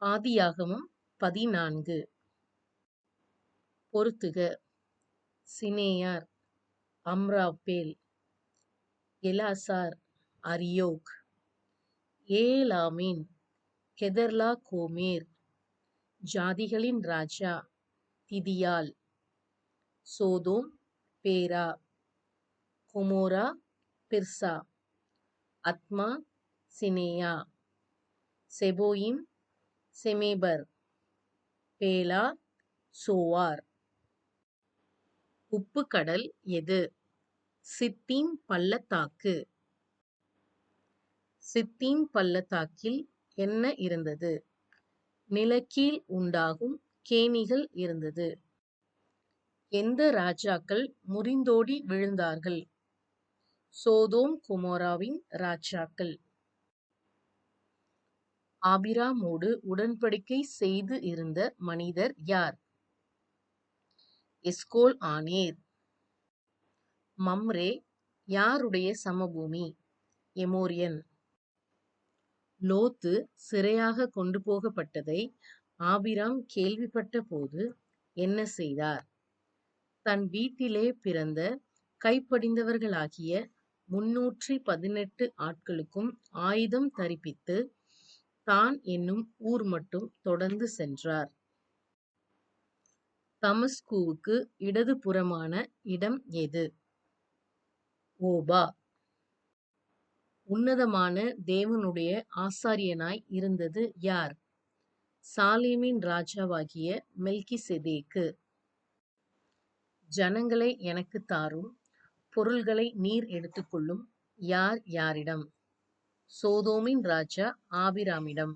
ஆதியாகமம் 14. பொறுத்துக. சினேயார், அம்ராப்பேல், எலாசார், அரியோக், ஏலாமீன், கெதர்லா கோமேர், ஜாதிகளின் ராஜா திதியால், சோதோம், பேரா, கொமோரா, பிர்சா, அத்மா, சினேயா, செபோயிம், செமேபர், பேலா, சோவார். உப்பு கடல் எது? சித்தீம் பள்ளத்தாக்கு. சித்தீம் பள்ளத்தாக்கில் என்ன இருந்தது? நிலக்கீல் உண்டாகும் கேணிகள் இருந்தது. எந்த ராஜாக்கள் முறிந்தோடி விழுந்தார்கள்? சோதோம் கொமோராவின் ராஜாக்கள். ஆபிராமோடு உடன்படிக்கை செய்து இருந்த மனிதர் யார்? எஸ்கோல் ஆனேர். மம்ரே யாருடைய சமபூமி? எமோரியன். லோத்து சிறையாக கொண்டு போகப்பட்டதை ஆபிராம் கேள்விப்பட்ட போது என்ன செய்தார்? தன் வீட்டிலே பிறந்த கைப்படிந்தவர்களாகிய 318 ஆட்களுக்கும் ஆயுதம் தரிப்பித்து தான் என்னும் ஊர் மட்டும் தொடர்ந்து சென்றார். தமஸ்குவுக்கு இடது புறமான இடம் எது? ஓபா. உன்னதமான தேவனுடைய ஆசாரியனாய் இருந்தது யார்? சாலேமின் ராஜாவாகிய மெல்கிசெதேக்கு. ஜனங்களை எனக்கு தாரும், பொருள்களை நீர் எடுத்துக்கொள்ளும் யார் யாரிடம்? சோதோமின் ராஜா ஆபிராமிடம்.